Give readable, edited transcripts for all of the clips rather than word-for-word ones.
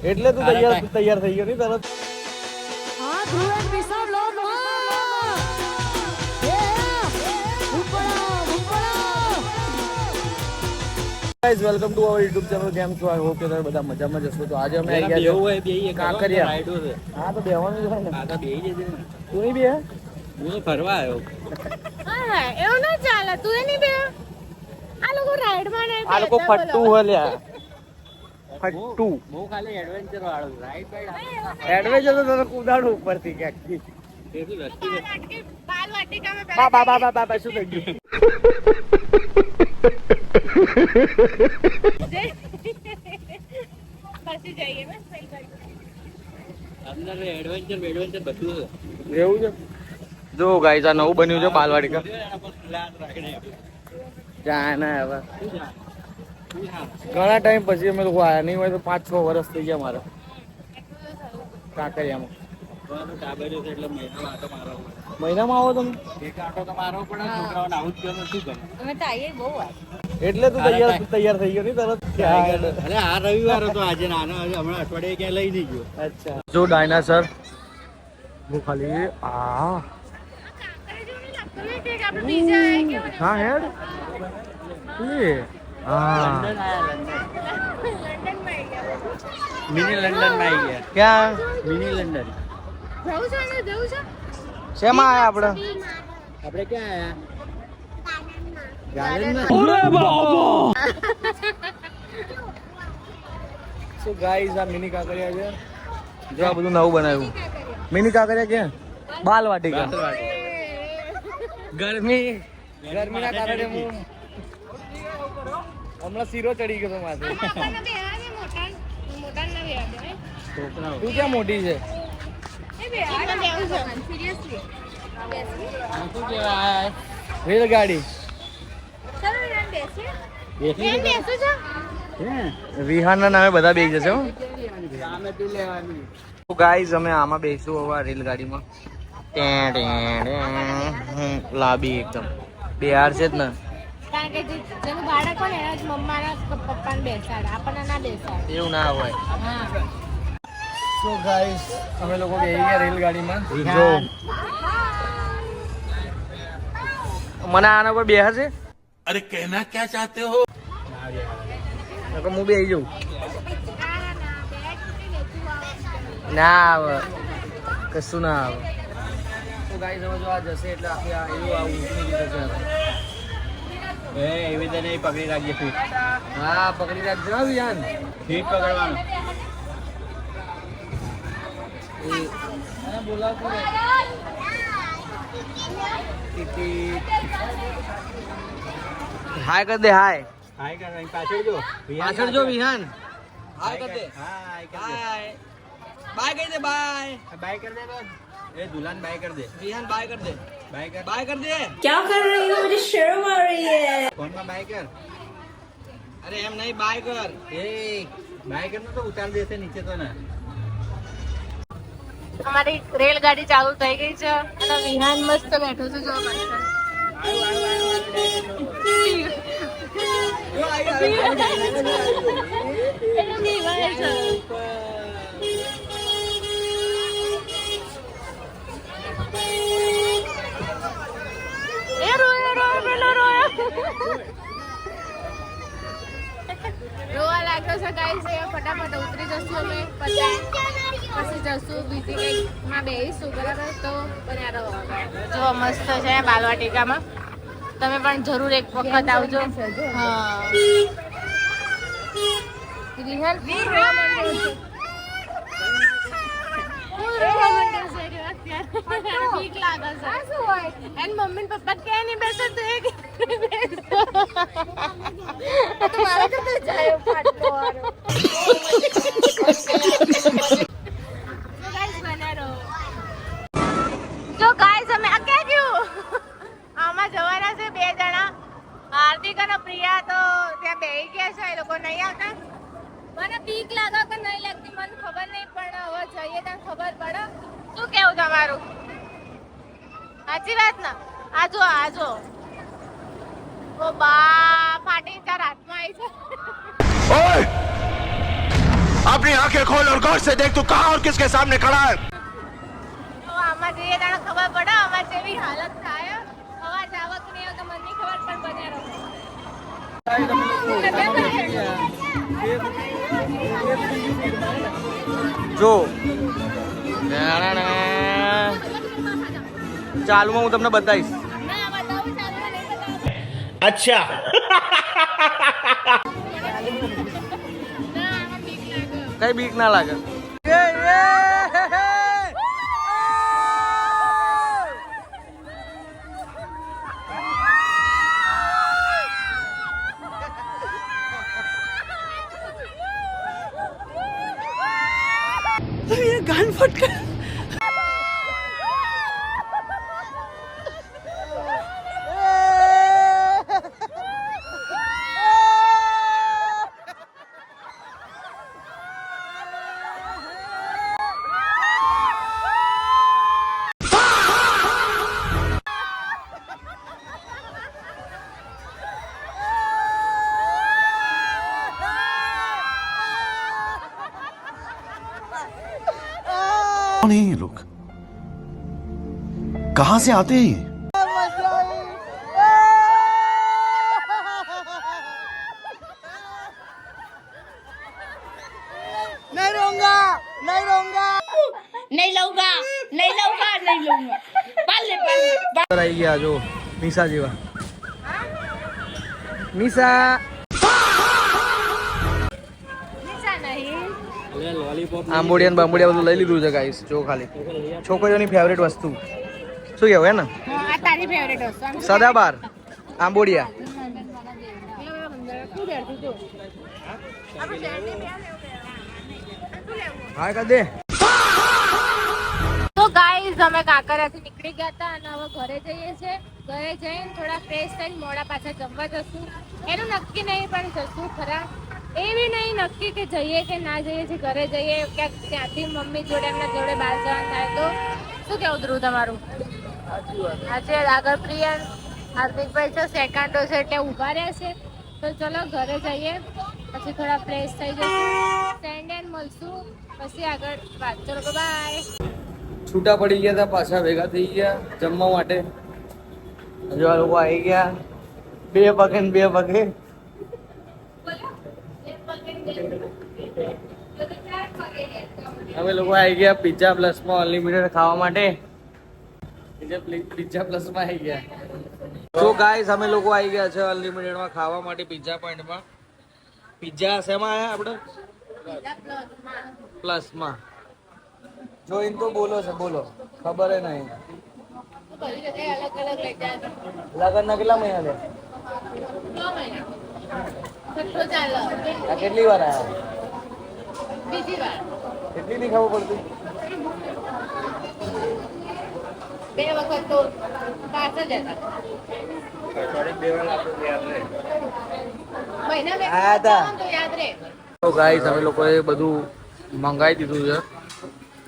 એટલે તું તૈયાર થઈ ગયો નહીં તરત. હા ધ્રુવ એન્ડ વિશાલ લો લો guys welcome to our YouTube channel. કેમ છો? આઈ હોપ કે તમે બધા મજામાં જશો. તો આજે અમે આવી ગયા છે કાંકરિયા. હા તો બેહવાનું જ હોય ને. તું નહીં બે? હું તો ફરવા આવ્યો. હા એવું ના ચાલે તું એ નહીં બે આ લોકો રાઈડ માં નહીં આ લોકો ફટ્ટુ હોય લ્યા. ફટ્ટુ હું ખાલી એડવેન્ચર વાળો રાઈડ બાઈડ એડવેન્ચર તો તને કુદાડું ઉપરથી ક્યાંક. બાલ વાટિકામાં બા શું થઈ ગયું? પછી જઈએ ને અંદર એડવેન્ચર બધું છે. એવું છે? જો ગાઈસ આ નવું બન્યું છે બાલવાટિકા. જાના હવે ઘણા ટાઈમ પછી અમે લોકો આયા નહીં હોય તો 5-6 વર્ષ થઈ ગયા મારા કાંકરિયામાં. મહિનામાં આવો તમે? એક આટો તો મારો પણ છોકરાઓને આવું જ ગયો શું કરે. અમે તો આવીએ બહુ વાર એટલે તું તૈયાર થઈ ગયો નહીં તરત? અરે આ રવિવાર હતો આજે નાનો હમણાં અઠવાડિયે ક્યાં લઈ નહીં ગયો. અચ્છા જો ડાયનાસોર હું ખાલી હા હેડ હા મિની લંડન માં આવી ગયા. ક્યાં મિની લંડન જવું છે ને જવું છે શેમાં આયા આપણે? આપણે ક્યાં આયા? સો ગાઈઝ આ મિની કાંકરિયા છે. જો આ બધું નવું બનાવ્યું. મિની કાંકરિયા ક્યાં? બાલવાટિકા. ગરમીના કારણે હું હમણાં શીરો ચડી ગયો માથે. તું ક્યાં મોટી છે? શું કહેવાય? રેલગાડી. વિહારના નામે બધા બેસી જશે. સામેથી લેવાની. ગાઈઝ અમે આમાં બેસું હવે રેલગાડીમાં. લાંબી એકદમ બિહાર છે જ ને. કારણ કે જેનું બાળક હોય ને એના જ મમ્માના પપ્પાને બેસાડે આપણને ના બેસાડે. એવું ના હોય. હા સો ગાઈઝ અમે લોકો બેસી ગયા રેલગાડીમાં. જો મને આના પર બેહર છે. अरे कहना क्या चाहते हो? હું બેસી જાઉં. ના આવે કશું ના આવે. તો ગાઈઝ હવે જો આ જશે એટલે આખી આ એવું આ ઊંચી જશે. એવી રીતે નહીં પકડી રાખજે ફીટ. હા પકડી રાખજો હા વિહાન. ફીટ પકડવાનું. બોલાવતું હાય કર દે. હાય હાય કર અહીં પાછળ જો. પાછળ જો વિહાન. હાય કર દે. હાય કર દે. હાય બાય કહી દે. બાય બાય કર દે તો. એ દુલ્હન બાય કર દે. વિહાન બાય કર દે. બાય કર. बाय कर दे. क्या कर रही हो मुझे शर्म आ रही है फोन में बाय कर. अरे हम नहीं बाय कर. ए बाय करना तो उतार देते नीचे तो ना. અમારી રેલગાડી ચાલુ થઈ ગઈ છે અને વિહાન મસ્ત બેઠો છે જો પાછળ. એટલે બીવાય છે. એ રોયો પેલો રોયો. રોવા લાગ્યો છે ગાઈસ. ફટાફટ ઉતરી જશું અમે પછી જશું બીજી કંઈક માં બેસીશું બરાબર. તો બન્યા રહો. જો મસ્ત છે બાલવાટિકામાં. તમે પણ જરૂર એક વખત આવજો. હા રિહલ રોવા માંડ્યો છે. હું રોવા માંડ્યો છે કે અત્યારે બીક લાગે છે. શું હોય એન મમ્મી ને પપ્પા કે નહીં બેસો તો એક તો મારે તો જાય ફાટલો વાળો. જો ગાઈસ અમે આ ક્યાં ગયું આમાં જવાના છે 2 જણા. હાર્દિક અને પ્રિયા તો ત્યાં બેસી ગયા છે. એ લોકો નહીં આવતા. મને બીક લાગે કે નહીં લાગતી મને ખબર નહીં પણ હવે જઈએ ત્યાં ખબર પડે. શું કેવું તમારું? સાચી વાત ને? આજો ઓ બા ફાટી ચાર હાથમાં આવી છે. ओए! अब अपनी आंखें खोल और गौर से देख तू कहां और किसके सामने खड़ा है। તો આમાં જઈએ તાણે ખબર પડે આમાં જેવી હાલત થાય અવાજ આવક નહીં આવે તો મને નહીં ખબર પણ બન્યા રહો જો ચાલુમાં હું તમને બતાવીશ. ના બતાવું ચાલુ નહીં બતાવું अच्छा ના આમાં બીક લાગે કઈ બીક ના લાગે. कौन है ये लोग कहां से आते हैं ये? આવી ગયા જો મીસા જેવા. મીસા નિશા નહીં આંબોડિયા ને બાંબોડિયા બધું લઈ લીધું છે ગાઈસ. જો ખાલી છોકરીઓની ફેવરેટ વસ્તુ શું કહેવું હે ને આ તારી ફેવરેટ વસ્તુ સદાબાર આંબોડિયા. હા કર દે. તો ગાઈઝ અમે કાંકરિયાથી નીકળી ગયા હતા અને હવે ઘરે જઈએ છીએ. ઘરે જઈને થોડા ફ્રેશ થઈને મોડા પાછા જમવા જશું. એનું નક્કી નહીં પણ જશું ખરા. એવી નહીં નક્કી કે જઈએ કે ના જઈએ છીએ. ઘરે જઈએ ક્યાંક ત્યાંથી મમ્મી જોડે એમના જોડે બહાર જવાનું થાય તો શું કેવું ધ્રુવ તમારું? આજે આગળ પ્રિયન હાર્દિકભાઈ છે સેકન્ડો છે એટલે ઊભા રહેશે. તો ચલો ઘરે જઈએ પછી થોડા ફ્રેશ થઈ જશું. ફ્રેન્ડ એન્ડ મળશું પછી આગળ વાત. ચલો બાય. છૂટા પડી ગયા હતા પાછા ભેગા થઈ ગયા જમવા માટે. હજુ આ લોકો આવી ગયા બે પગે ને બે પગે. અમે લોકો આવી ગયા પિઝા પ્લસમાં અનલિમિટેડ ખાવા માટે. પિઝા પ્લસમાં આવી ગયા. તો ગાઈસ અમે લોકો આવી ગયા છે અનલિમિટેડમાં ખાવા માટે પિઝા પોઈન્ટમાં. પિઝા શેમાં આવ્યા આપણે પ્લસમાં. જોઈને તો બોલો છે બોલો ખબર નહીં. લગન ના કેટલા મહિના લે? આ કેટલી વાર આવ્યા? કેટલી નહીં ખબર પડતી? 2 વખત તો પાછળ જતા આયા હતા. તો ગાઈસ અમે લોકોએ બધું મંગાવી દીધું છે.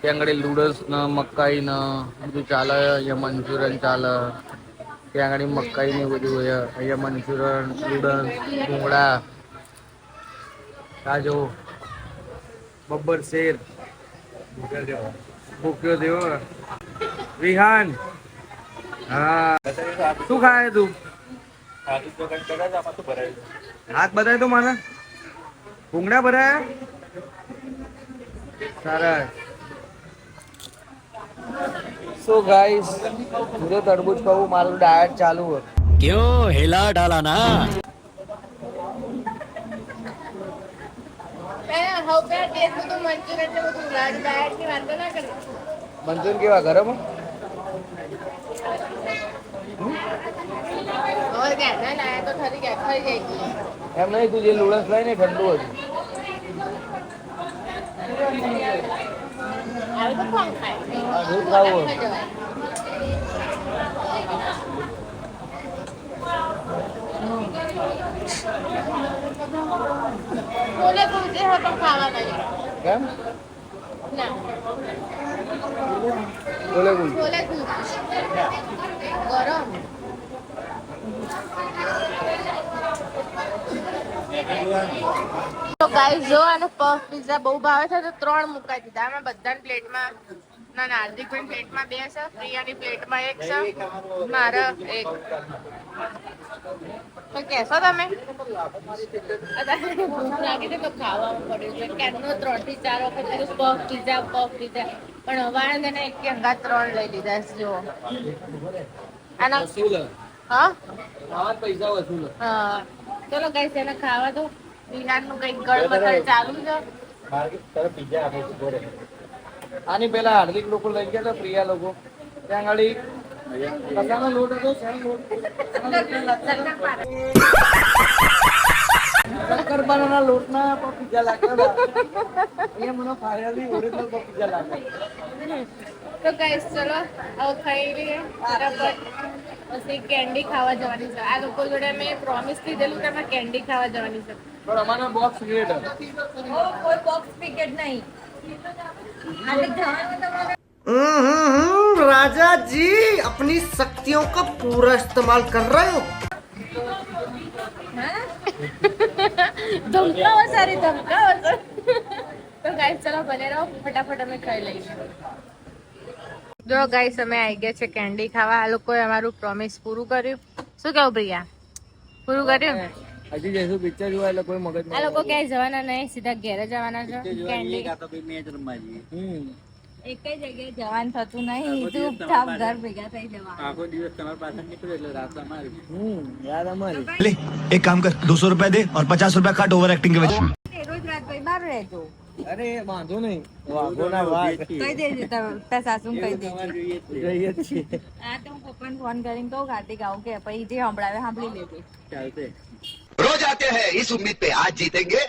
ત્યાં આગળ નૂડલ્સ ને મકાઈ ને બધું ચાલે. અહીંયા મંચુરિયન ચાલે. ત્યાં આગળ મકાઈ ને બધું હોય. અહીંયા મંચુરિયન નૂડલ્સ ભૂંગળા કાજો બબ્બર શેર ભૂખ્યો દેવો વિહાન. હા શું ખાય તું? હાથ બતાય તો મને. ભૂંગળા ભરાયા સરસ. સો ગાઈસ મુझे તરબૂચ ખાવું. મારું ડાયટ ચાલુ હોય. क्यों हिला डाला ना મંચુરિયન કેવા ગરમ? એમ નહીં તું જે નૂડલ્સ લાવી ને ઠંડુ હતું. દૂધ ખાવું કેમ? બોલે કુલ ગરમ તો ગાઈસ જો આનો પફ પિઝા બહુ ભાવે છે તો 3 મુકાઈ દીધા. આમાં બધાની પ્લેટમાં ના હાર્દિકભાઈ પ્લેટમાં 2 છે, પ્રિયાની પ્લેટમાં 1 છે, મારા 1. તો કેશો તમે ભૂખ લાગી છે તો ખાવામાં પડ્યું છે. ક્યારનો 3 થી 4 વખત કીધું પફ પિઝા પણ હવારે તેને એક અંગા 3 લઈ લીધા છે. જો આના હા પૈસા વસૂલ. હા ચલો ગાઈસ એને ખાવા દો. વિહારનું કઈક ગળબતર ચાલુ છે. આની પેલા હાર્દિક લોકો લઈ ગયા હતા, પ્રિયા લોકો ત્યાં આગળ કસાનો લોટ હતો, શક્કરપારાના લોટના પીઝા લાગતા હતા. અહીંયા મને ફાઇનલી ઓરિજિનલ પીઝા લાગ્યા. તો ગાઈસ ચલો હવે ખાઈ લઈએ બરાબર. પછી કેન્ડી ખાવા જવાની છે. આ લોકો જોડે મેં પ્રોમિસ કીધેલું કે અમે કેન્ડી ખાવા જવાની છે. પણ અમારો બોક્સ રેટ કોઈ બોક્સ ટિકિટ નહીં. राजा जी अपनी शक्तियों का पूरा इस्तेमाल कर रहे हो. ધમકાવો સારી ધમકાવો. તો ગાઈસ ચલો ભલે રહો, ફટાફટ અમે ખાઈ લઈએ. જો ગાઈસ અમે આવી ગયા છે કેન્ડી ખાવા. આ લોકોએ અમારું પ્રોમિસ પૂરું કર્યું. શું કેવું પ્રિયા? પૂરું કર્યું? હજી જઈશું પિક્ચર જોવા એટલે કોઈ મગજ આ લોકો ક્યાંય જવાના નહીં, સીધા ઘેરે જવાના છે. કેન્ડી મેચ રમવા જઈએ. એક જગ્યાએ જવાનું થતું નહીં, ચૂપચાપ ઘર ભેગા થઈ જવા. આખો દિવસ તમારા પાસે નીકળ્યો એટલે રાત અમારી. યાદ અમારી. ले एक काम कर 200 रुपए दे और 50 रुपए काट ओवर एक्टिंग के वजह રોજ રાત ભાઈ બહાર રહેજો. અરે વાંધો નહીં, વાઘોના વાઘ કહી દેજો તારા સાસુ કહી દેજો. જોઈએ જ છે. જઈએ જ છીએ. હા તો હું પપ્પાને ફોન કરીને કહું કાર્તિક આવું કે પછી જે સંભળાવે સાંભળી લેજે. ચાલશે. रोज आते हैं इस उम्मीद पे आज जीतेंगे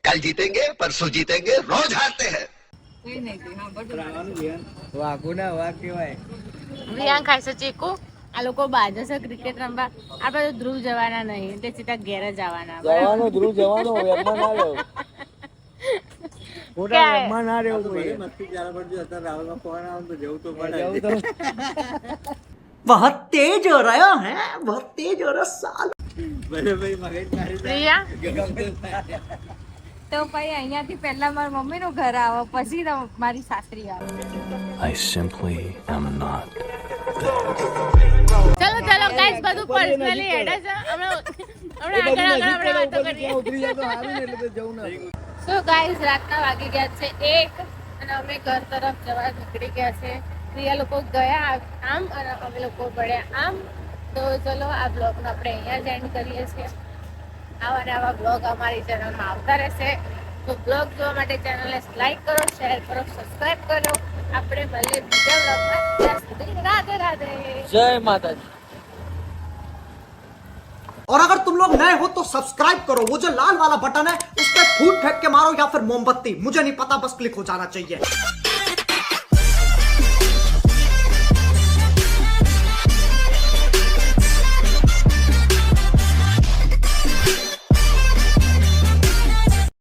कल जीतेंगे परसों जीतेंगे रोज हारते हैं કઈ નહીં કઈ સાંભળજો. રાવાનું ધ્યાન. વાઘોના વાઘ કહેવાય. પ્રિયાંક ખાય છે ચીકુ. આ લોકો બાજુ છે ક્રિકેટ રમવા. આપણે તો ધ્રુવ જવાના નહીં એટલે સીધા ઘેર જ આવવાના. જવાનો ધ્રુવ જવાનો વેરમાં ના રહ્યો. ખોટા ક્યાં? વેરમાં ના રહ્યો ભલે કોઈ. મસ્તી ચાલે પણ જો અત્યારે રાહુલમાં ફોન આવે તો જવું તો પડે. જવું તો बहुत तेज हो रहा है बहुत तेज हो रहा साल. ભલે ભાઈ મગજ મારી પ્રિયા ગમે તો પછી અહીંયાથી પહેલા મારી મમ્મી નું ઘર આવે પછી તો મારી સાસરી આવે. I simply am not. ચલો ચલો ગાઈસ બધું પર્સનલી હેડે છે. હમણાં આગળ વાતો કરીએ. ઉતરી જાય તો સારું ને, એટલે તો જવું ના. સો ગાઈસ રાતના વાગી ગયા છે 1 અને અમે ઘર તરફ જવા નીકળી ગયા છે. પ્રિયા લોકો ગયા આમ અને અમે લોકો પડ્યા આમ. તો ચલો આ બ્લોગનો આપણે અહીંયા જ એન્ડ કરીએ છીએ. આવા ને આવા બ્લોગ અમારી ચેનલમાં આવતા રહેશે. તો બ્લોગ જોવા માટે ચેનલને લાઈક કરો, શેર કરો, સબસ્ક્રાઇબ કરો. આપણે મળીએ બીજા બ્લોગમાં. ત્યાં સુધી રાધે રાધે. જય માતાજી. और अगर तुम लोग नए हो तो सब्सक्राइब करो. वो जो लाल वाला बटन है उस पर फूट फेंक के मारो या फिर मोमबत्ती, मुझे नहीं पता, बस क्लिक हो जाना चाहिए.